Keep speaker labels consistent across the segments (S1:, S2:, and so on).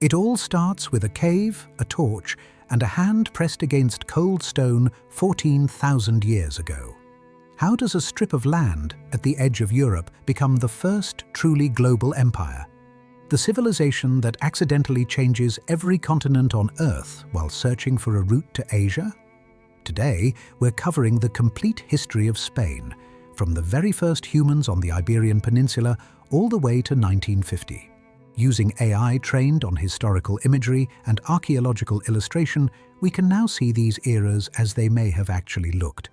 S1: It all starts with a cave, a torch, and a hand pressed against cold stone 14,000 years ago. How does a strip of land at the edge of Europe become the first truly global empire? The civilization that accidentally changes every continent on Earth while searching for a route to Asia? Today, we're covering the complete history of Spain, from the very first humans on the Iberian Peninsula all the way to 1950. Using AI trained on historical imagery and archaeological illustration, we can now see these eras as they may have actually looked.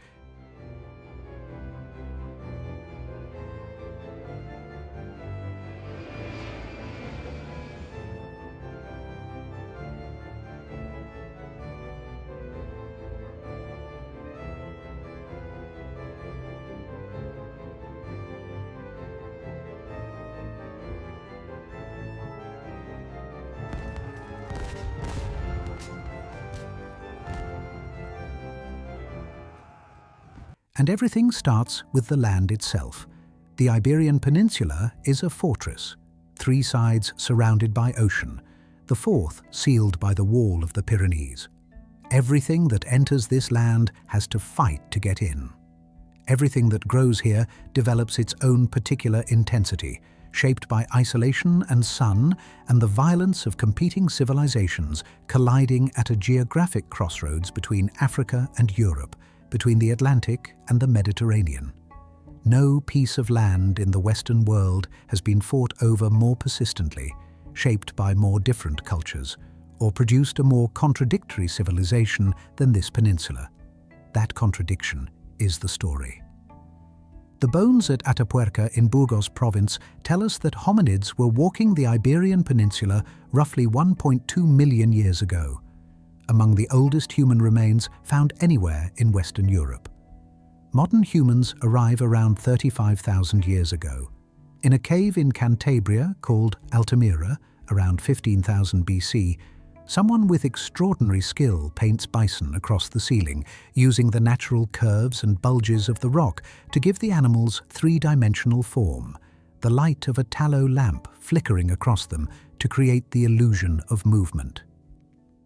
S1: And everything starts with the land itself. The Iberian Peninsula is a fortress, 3 sides surrounded by ocean, the 4th sealed by the wall of the Pyrenees. Everything that enters this land has to fight to get in. Everything that grows here develops its own particular intensity, shaped by isolation and sun and the violence of competing civilizations colliding at a geographic crossroads between Africa and Europe, between the Atlantic and the Mediterranean. No piece of land in the Western world has been fought over more persistently, shaped by more different cultures, or produced a more contradictory civilization than this peninsula. That contradiction is the story. The bones at Atapuerca in Burgos province tell us that hominids were walking the Iberian Peninsula roughly 1.2 million years ago, among the oldest human remains found anywhere in Western Europe. Modern humans arrive around 35,000 years ago. In a cave in Cantabria called Altamira, around 15,000 BC, someone with extraordinary skill paints bison across the ceiling, using the natural curves and bulges of the rock to give the animals 3-dimensional form, the light of a tallow lamp flickering across them to create the illusion of movement.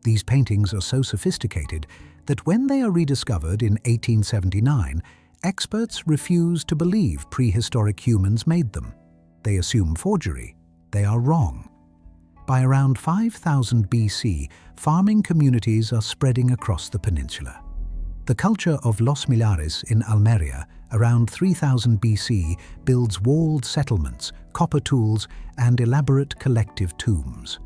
S1: These paintings are so sophisticated that when they are rediscovered in 1879, experts refuse to believe prehistoric humans made them. They assume forgery. They are wrong. By around 5000 BC, farming communities are spreading across the peninsula. The culture of Los Millares in Almeria, around 3000 BC, builds walled settlements, copper tools, and elaborate collective tombs.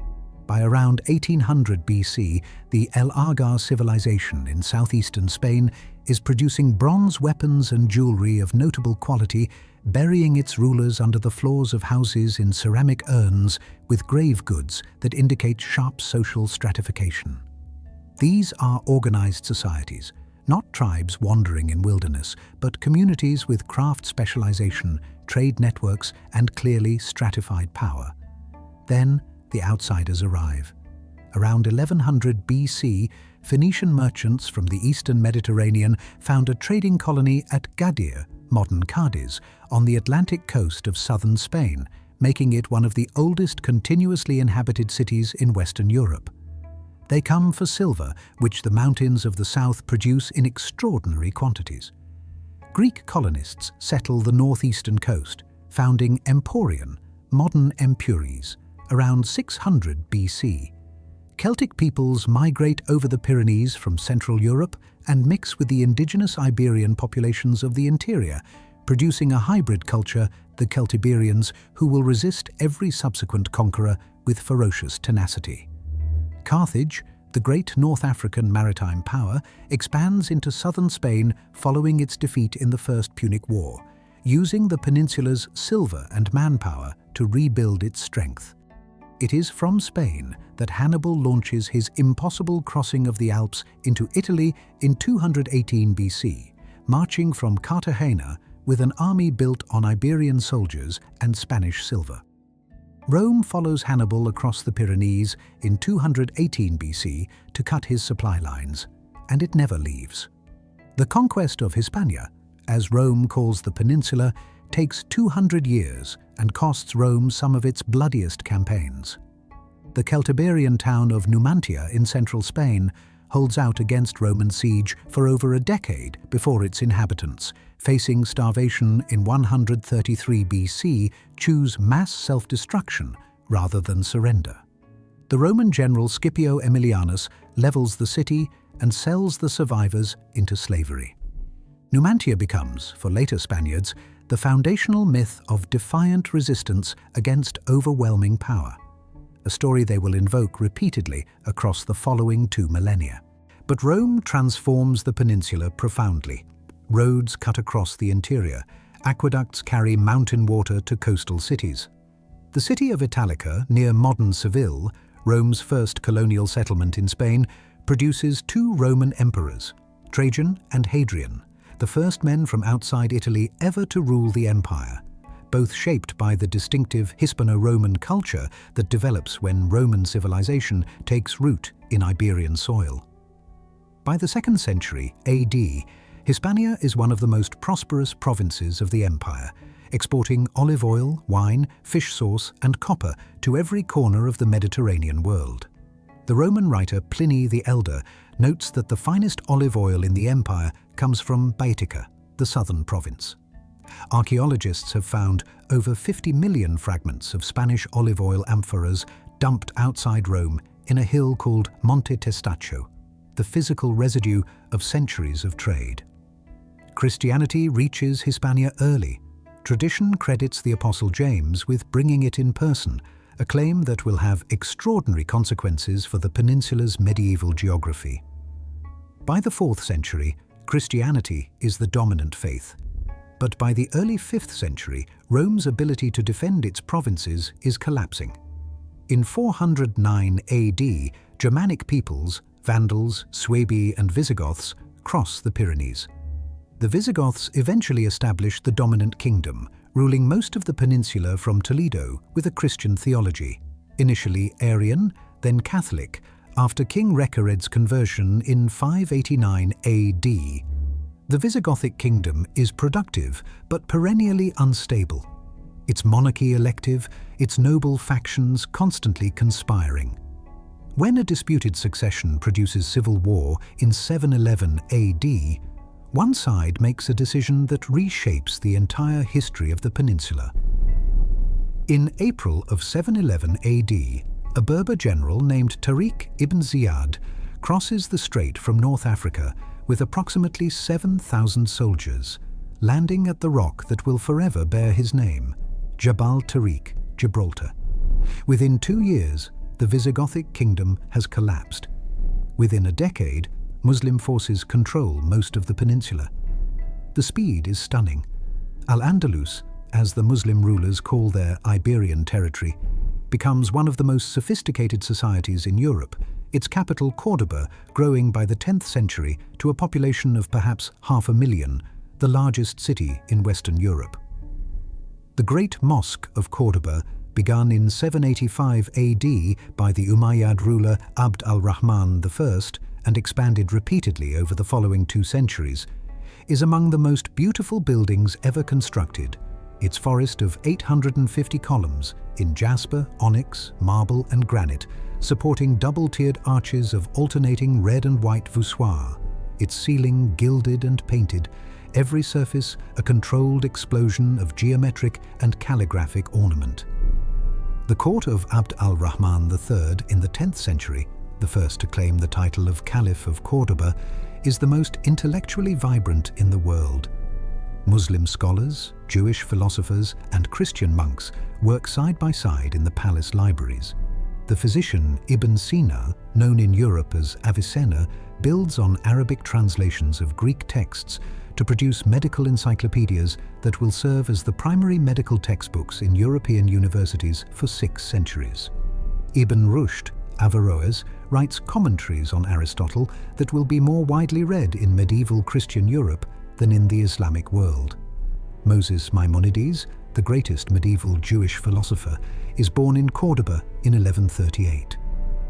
S1: By around 1800 BC, the El Agar civilization in southeastern Spain is producing bronze weapons and jewelry of notable quality, burying its rulers under the floors of houses in ceramic urns with grave goods that indicate sharp social stratification. These are organized societies, not tribes wandering in wilderness, but communities with craft specialization, trade networks, and clearly stratified power. Then, the outsiders arrive. Around 1100 BC, Phoenician merchants from the eastern Mediterranean found a trading colony at Gadir, modern Cadiz, on the Atlantic coast of southern Spain, making it one of the oldest continuously inhabited cities in Western Europe. They come for silver, which the mountains of the south produce in extraordinary quantities. Greek colonists settle the northeastern coast, founding Emporion, modern Empúries, around 600 BC. Celtic peoples migrate over the Pyrenees from Central Europe and mix with the indigenous Iberian populations of the interior, producing a hybrid culture, the Celtiberians, who will resist every subsequent conqueror with ferocious tenacity. Carthage, the great North African maritime power, expands into southern Spain following its defeat in the First Punic War, using the peninsula's silver and manpower to rebuild its strength. It is from Spain that Hannibal launches his impossible crossing of the Alps into Italy in 218 BC, marching from Cartagena with an army built on Iberian soldiers and Spanish silver. Rome follows Hannibal across the Pyrenees in 218 BC to cut his supply lines, and it never leaves. The conquest of Hispania, as Rome calls the peninsula, takes 200 years and costs Rome some of its bloodiest campaigns. The Celtiberian town of Numantia in central Spain holds out against Roman siege for over a decade before its inhabitants, facing starvation in 133 BC, choose mass self-destruction rather than surrender. The Roman general Scipio Aemilianus levels the city and sells the survivors into slavery. Numantia becomes, for later Spaniards, the foundational myth of defiant resistance against overwhelming power, a story they will invoke repeatedly across the following 2 millennia. But Rome transforms the peninsula profoundly. Roads cut across the interior. Aqueducts carry mountain water to coastal cities. The city of Italica, near modern Seville, Rome's first colonial settlement in Spain, produces 2 Roman emperors, Trajan and Hadrian, the first men from outside Italy ever to rule the empire, both shaped by the distinctive Hispano-Roman culture that develops when Roman civilization takes root in Iberian soil. By the 2nd century AD, Hispania is one of the most prosperous provinces of the empire, exporting olive oil, wine, fish sauce, and copper to every corner of the Mediterranean world. The Roman writer Pliny the Elder notes that the finest olive oil in the empire comes from Baetica, the southern province. Archaeologists have found over 50 million fragments of Spanish olive oil amphoras dumped outside Rome in a hill called Monte Testaccio, the physical residue of centuries of trade. Christianity reaches Hispania early. Tradition credits the Apostle James with bringing it in person, a claim that will have extraordinary consequences for the peninsula's medieval geography. By the 4th century, Christianity is the dominant faith. But by the early 5th century, Rome's ability to defend its provinces is collapsing. In 409 AD, Germanic peoples, Vandals, Suebi, and Visigoths cross the Pyrenees. The Visigoths eventually established the dominant kingdom, ruling most of the peninsula from Toledo with a Christian theology, initially Arian, then Catholic, after King Recared's conversion in 589 AD. The Visigothic kingdom is productive but perennially unstable. Its monarchy elective, its noble factions constantly conspiring. When a disputed succession produces civil war in 711 AD, one side makes a decision that reshapes the entire history of the peninsula. In April of 711 AD, a Berber general named Tariq ibn Ziyad crosses the strait from North Africa with approximately 7,000 soldiers, landing at the rock that will forever bear his name, Jabal Tariq, Gibraltar. Within 2 years, the Visigothic kingdom has collapsed. Within a decade, Muslim forces control most of the peninsula. The speed is stunning. Al-Andalus, as the Muslim rulers call their Iberian territory, becomes one of the most sophisticated societies in Europe, its capital Córdoba growing by the 10th century to a population of perhaps 500,000, the largest city in Western Europe. The Great Mosque of Córdoba, begun in 785 AD by the Umayyad ruler Abd al-Rahman I and expanded repeatedly over the following 2 centuries, is among the most beautiful buildings ever constructed. Its forest of 850 columns in jasper, onyx, marble and granite, supporting double-tiered arches of alternating red and white voussoirs, its ceiling gilded and painted, every surface a controlled explosion of geometric and calligraphic ornament. The court of Abd al-Rahman III in the 10th century, the first to claim the title of Caliph of Córdoba, is the most intellectually vibrant in the world. Muslim scholars, Jewish philosophers, and Christian monks work side by side in the palace libraries. The physician Ibn Sina, known in Europe as Avicenna, builds on Arabic translations of Greek texts to produce medical encyclopedias that will serve as the primary medical textbooks in European universities for 6 centuries. Ibn Rushd, Averroes, writes commentaries on Aristotle that will be more widely read in medieval Christian Europe than in the Islamic world. Moses Maimonides, the greatest medieval Jewish philosopher, is born in Córdoba in 1138.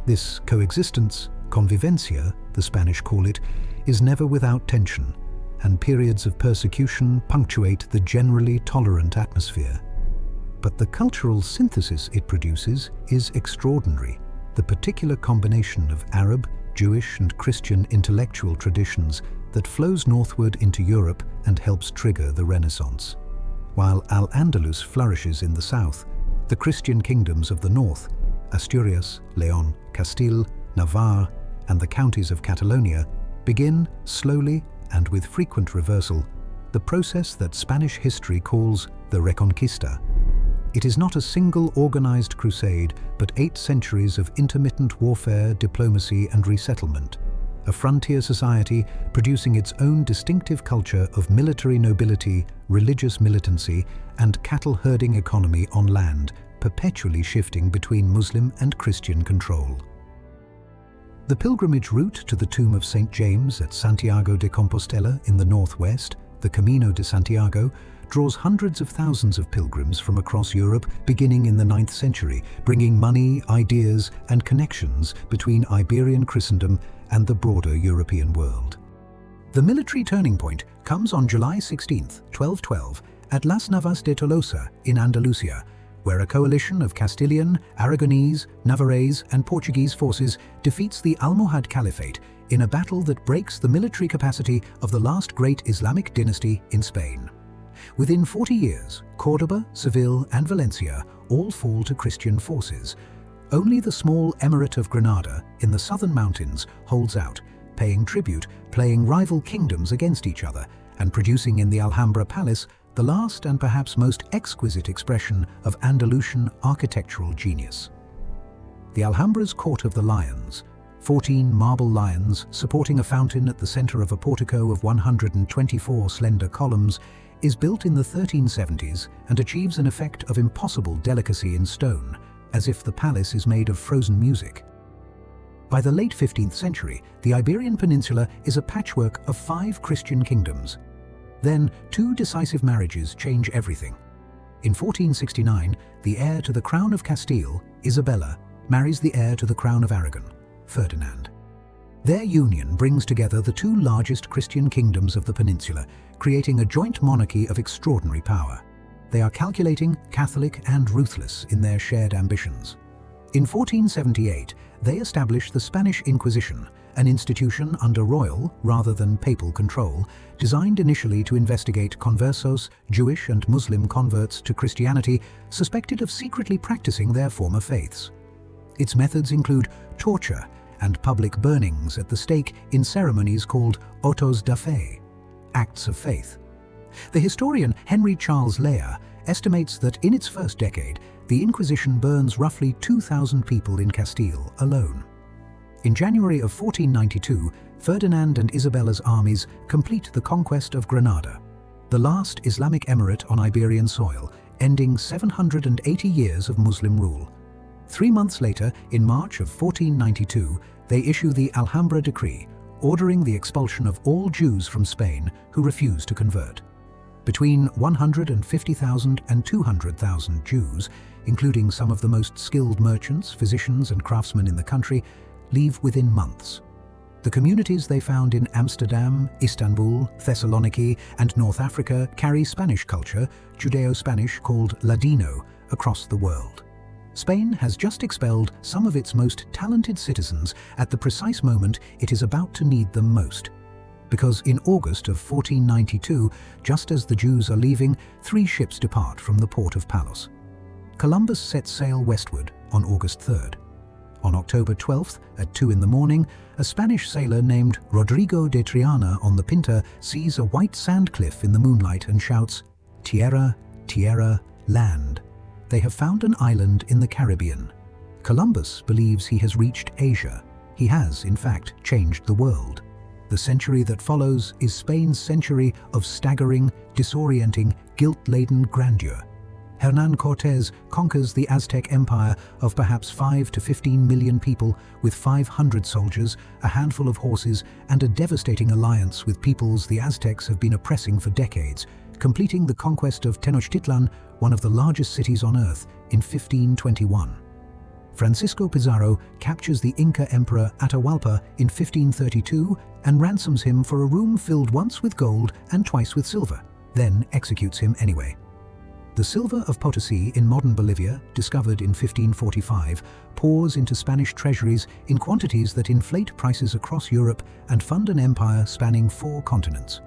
S1: This coexistence, convivencia, the Spanish call it, is never without tension, and periods of persecution punctuate the generally tolerant atmosphere. But the cultural synthesis it produces is extraordinary. the particular combination of Arab, Jewish and Christian intellectual traditions that flows northward into Europe and helps trigger the Renaissance. While Al-Andalus flourishes in the south, the Christian kingdoms of the north, Asturias, Leon, Castile, Navarre, and the counties of Catalonia, begin, slowly and with frequent reversal, the process that Spanish history calls the Reconquista. It is not a single organized crusade, but 8 centuries of intermittent warfare, diplomacy, and resettlement. A frontier society producing its own distinctive culture of military nobility, religious militancy, and cattle-herding economy on land, perpetually shifting between Muslim and Christian control. The pilgrimage route to the tomb of St. James at Santiago de Compostela in the northwest, the Camino de Santiago, draws hundreds of thousands of pilgrims from across Europe beginning in the 9th century, bringing money, ideas, and connections between Iberian Christendom and the broader European world. The military turning point comes on July 16, 1212, at Las Navas de Tolosa in Andalusia, where a coalition of Castilian, Aragonese, Navarrese, and Portuguese forces defeats the Almohad Caliphate in a battle that breaks the military capacity of the last great Islamic dynasty in Spain. Within 40 years, Córdoba, Seville, and Valencia all fall to Christian forces. Only the small Emirate of Granada in the southern mountains holds out, paying tribute, playing rival kingdoms against each other, and producing in the Alhambra Palace the last and perhaps most exquisite expression of Andalusian architectural genius. The Alhambra's Court of the Lions, 14 marble lions supporting a fountain at the center of a portico of 124 slender columns, is built in the 1370s and achieves an effect of impossible delicacy in stone, as if the palace is made of frozen music. By the late 15th century, the Iberian Peninsula is a patchwork of 5 Christian kingdoms. Then, 2 decisive marriages change everything. In 1469, the heir to the crown of Castile, Isabella, marries the heir to the crown of Aragon, Ferdinand. Their union brings together the 2 largest Christian kingdoms of the peninsula, creating a joint monarchy of extraordinary power. They are calculating, Catholic, and ruthless in their shared ambitions. In 1478, they establish the Spanish Inquisition, an institution under royal rather than papal control, designed initially to investigate conversos, Jewish and Muslim converts to Christianity, suspected of secretly practicing their former faiths. Its methods include torture and public burnings at the stake in ceremonies called autos da fe, acts of faith. The historian Henry Charles Lear estimates that in its first decade, the Inquisition burns roughly 2,000 people in Castile alone. In January of 1492, Ferdinand and Isabella's armies complete the conquest of Granada, the last Islamic emirate on Iberian soil, ending 780 years of Muslim rule. 3 months later, in March of 1492, they issue the Alhambra Decree, ordering the expulsion of all Jews from Spain who refuse to convert. Between 150,000 and 200,000 Jews, including some of the most skilled merchants, physicians, and craftsmen in the country, leave within months. The communities they found in Amsterdam, Istanbul, Thessaloniki, and North Africa carry Spanish culture, Judeo-Spanish called Ladino, across the world. Spain has just expelled some of its most talented citizens at the precise moment it is about to need them most. Because in August of 1492, just as the Jews are leaving, 3 ships depart from the port of Palos. Columbus sets sail westward on August 3rd. On October 12th, at 2 in the morning, a Spanish sailor named Rodrigo de Triana on the Pinta sees a white sand cliff in the moonlight and shouts, "Tierra, tierra, land." They have found an island in the Caribbean. Columbus believes he has reached Asia. He has, in fact, changed the world. The century that follows is Spain's century of staggering, disorienting, guilt-laden grandeur. Hernán Cortés conquers the Aztec Empire of perhaps 5 to 15 million people with 500 soldiers, a handful of horses, and a devastating alliance with peoples the Aztecs have been oppressing for decades, completing the conquest of Tenochtitlan, one of the largest cities on earth, in 1521. Francisco Pizarro captures the Inca emperor Atahualpa in 1532 and ransoms him for a room filled once with gold and twice with silver, then executes him anyway. The silver of Potosí in modern Bolivia, discovered in 1545, pours into Spanish treasuries in quantities that inflate prices across Europe and fund an empire spanning 4 continents.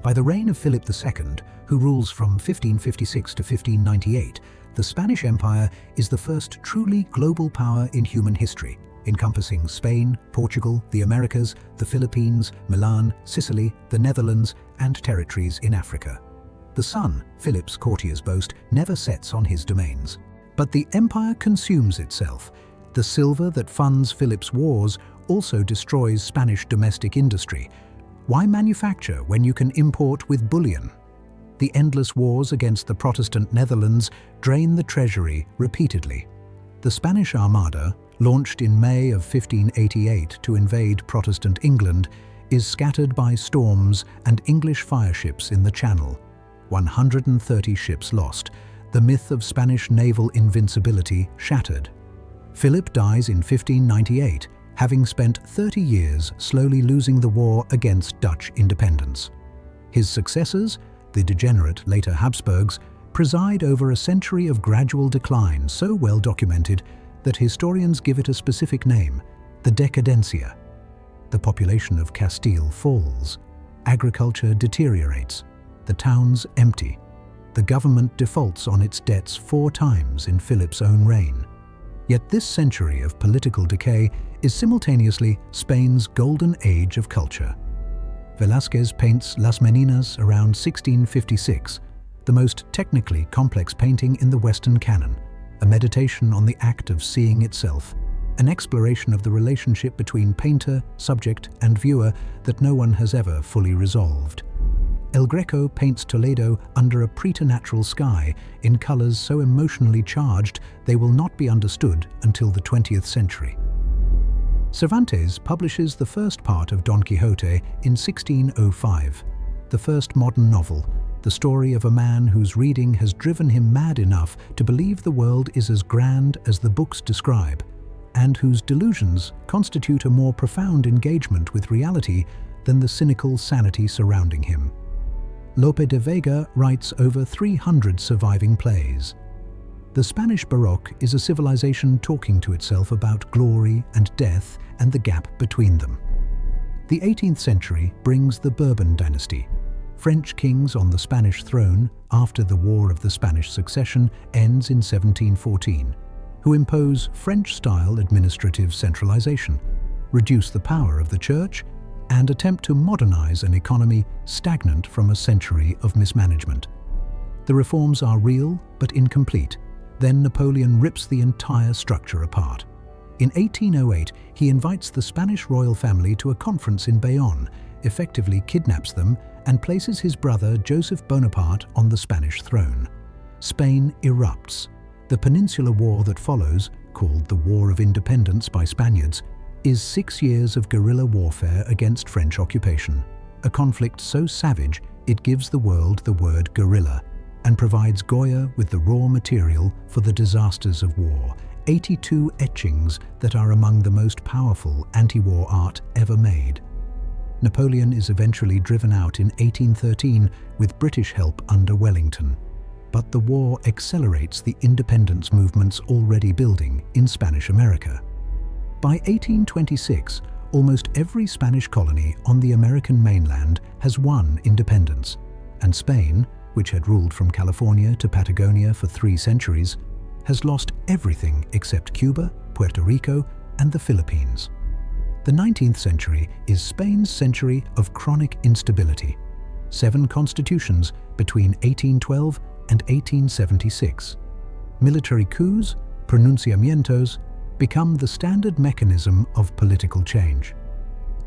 S1: By the reign of Philip II, who rules from 1556 to 1598, the Spanish Empire is the first truly global power in human history, encompassing Spain, Portugal, the Americas, the Philippines, Milan, Sicily, the Netherlands, and territories in Africa. The sun, Philip's courtiers boast, never sets on his domains. But the empire consumes itself. The silver that funds Philip's wars also destroys Spanish domestic industry. Why manufacture when you can import with bullion? The endless wars against the Protestant Netherlands drain the treasury repeatedly. The Spanish Armada, launched in May of 1588 to invade Protestant England, is scattered by storms and English fireships in the Channel. 130 ships lost, the myth of Spanish naval invincibility shattered. Philip dies in 1598, having spent 30 years slowly losing the war against Dutch independence. His successors, the degenerate later Habsburgs, preside over a century of gradual decline so well documented that historians give it a specific name, the Decadencia. The population of Castile falls, agriculture deteriorates, the towns empty. The government defaults on its debts 4 times in Philip's own reign. Yet this century of political decay is simultaneously Spain's golden age of culture. Velázquez paints Las Meninas around 1656, the most technically complex painting in the Western canon, a meditation on the act of seeing itself, an exploration of the relationship between painter, subject, and viewer that no one has ever fully resolved. El Greco paints Toledo under a preternatural sky in colors so emotionally charged they will not be understood until the 20th century. Cervantes publishes the first part of Don Quixote in 1605, the first modern novel, the story of a man whose reading has driven him mad enough to believe the world is as grand as the books describe, and whose delusions constitute a more profound engagement with reality than the cynical sanity surrounding him. Lope de Vega writes over 300 surviving plays. The Spanish Baroque is a civilization talking to itself about glory and death and the gap between them. The 18th century brings the Bourbon dynasty. French kings on the Spanish throne after the War of the Spanish Succession ends in 1714, who impose French-style administrative centralization, reduce the power of the church, and attempt to modernize an economy stagnant from a century of mismanagement. The reforms are real but incomplete. Then Napoleon rips the entire structure apart. In 1808, he invites the Spanish royal family to a conference in Bayonne, effectively kidnaps them, and places his brother Joseph Bonaparte on the Spanish throne. Spain erupts. The Peninsular War that follows, called the War of Independence by Spaniards, is 6 years of guerrilla warfare against French occupation, a conflict so savage it gives the world the word guerrilla, and provides Goya with the raw material for the disasters of war, 82 etchings that are among the most powerful anti-war art ever made. Napoleon is eventually driven out in 1813 with British help under Wellington, but the war accelerates the independence movements already building in Spanish America. By 1826, almost every Spanish colony on the American mainland has won independence, and Spain, which had ruled from California to Patagonia for 3 centuries, has lost everything except Cuba, Puerto Rico, and the Philippines. The 19th century is Spain's century of chronic instability. 7 constitutions between 1812 and 1876. Military coups, pronunciamientos, become the standard mechanism of political change.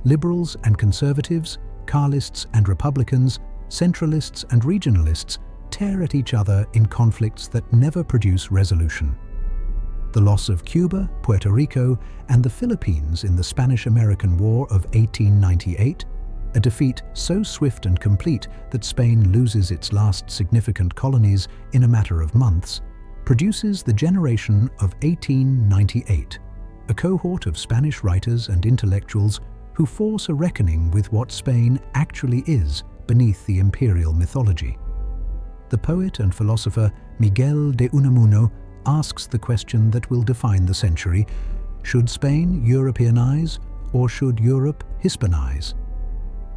S1: Liberals and conservatives, Carlists and Republicans, centralists and regionalists tear at each other in conflicts that never produce resolution. The loss of Cuba, Puerto Rico, and the Philippines in the Spanish-American War of 1898, a defeat so swift and complete that Spain loses its last significant colonies in a matter of months, produces the generation of 1898, a cohort of Spanish writers and intellectuals who force a reckoning with what Spain actually is beneath the imperial mythology. The poet and philosopher Miguel de Unamuno asks the question that will define the century: should Spain Europeanize or should Europe Hispanize?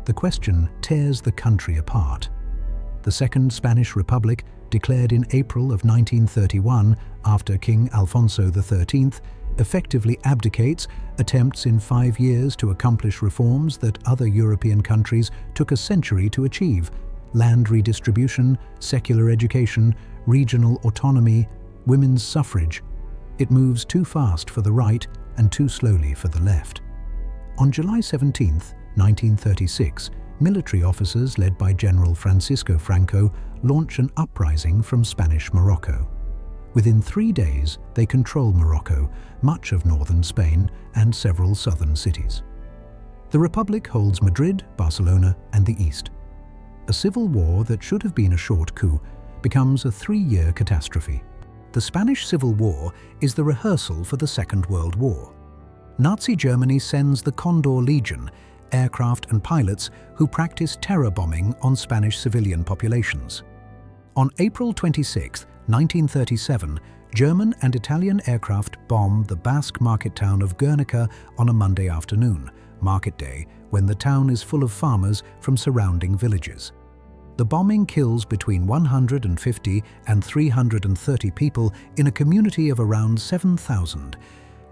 S1: The question tears the country apart. The Second Spanish Republic, declared in April of 1931 after King Alfonso XIII, effectively abdicates, attempts in 5 years to accomplish reforms that other European countries took a century to achieve: land redistribution, secular education, regional autonomy, women's suffrage. It moves too fast for the right and too slowly for the left. On July 17, 1936, military officers led by General Francisco Franco launch an uprising from Spanish Morocco. Within 3 days, they control Morocco, much of northern Spain, and several southern cities. The Republic holds Madrid, Barcelona, and the East. A civil war that should have been a short coup becomes a 3-year catastrophe. The Spanish Civil War is the rehearsal for the Second World War. Nazi Germany sends the Condor Legion, aircraft and pilots who practice terror bombing on Spanish civilian populations. On April 26, 1937, German and Italian aircraft bomb the Basque market town of Guernica on a Monday afternoon, market day, when the town is full of farmers from surrounding villages. The bombing kills between 150 and 330 people in a community of around 7,000.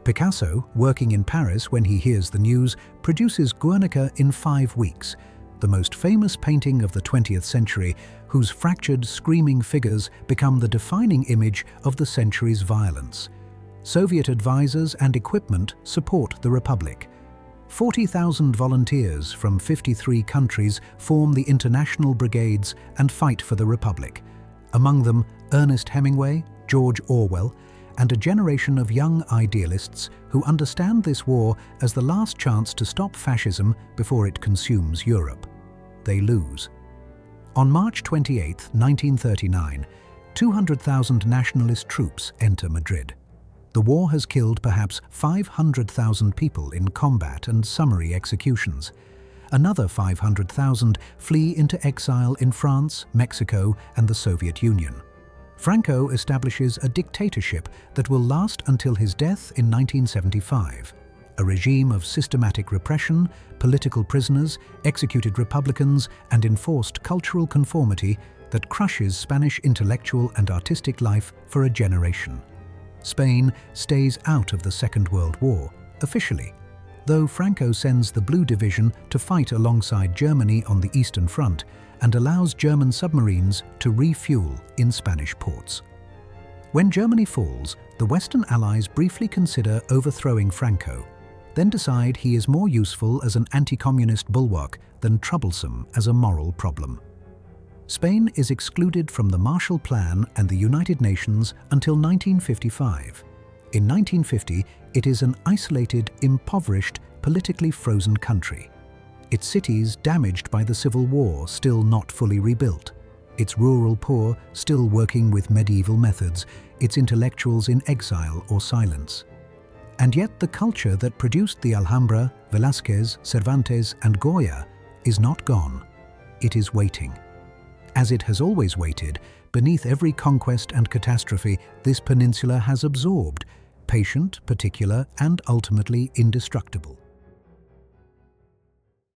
S1: Picasso, working in Paris when he hears the news, produces Guernica in 5 weeks, the most famous painting of the 20th century, whose fractured, screaming figures become the defining image of the century's violence. Soviet advisors and equipment support the Republic. 40,000 volunteers from 53 countries form the international brigades and fight for the Republic. Among them, Ernest Hemingway, George Orwell, and a generation of young idealists who understand this war as the last chance to stop fascism before it consumes Europe. They lose. On March 28, 1939, 200,000 nationalist troops enter Madrid. The war has killed perhaps 500,000 people in combat and summary executions. Another 500,000 flee into exile in France, Mexico, and the Soviet Union. Franco establishes a dictatorship that will last until his death in 1975. A regime of systematic repression, political prisoners, executed republicans, and enforced cultural conformity that crushes Spanish intellectual and artistic life for a generation. Spain stays out of the Second World War, officially, though Franco sends the Blue Division to fight alongside Germany on the Eastern Front and allows German submarines to refuel in Spanish ports. When Germany falls, the Western Allies briefly consider overthrowing Franco, then decide he is more useful as an anti-communist bulwark than troublesome as a moral problem. Spain is excluded from the Marshall Plan and the United Nations until 1955. In 1950, it is an isolated, impoverished, politically frozen country. Its cities damaged by the Civil War, still not fully rebuilt. Its rural poor still working with medieval methods, its intellectuals in exile or silence. And yet the culture that produced the Alhambra, Velázquez, Cervantes, and Goya is not gone. It is waiting. As it has always waited, beneath every conquest and catastrophe this peninsula has absorbed, patient, particular, and ultimately indestructible.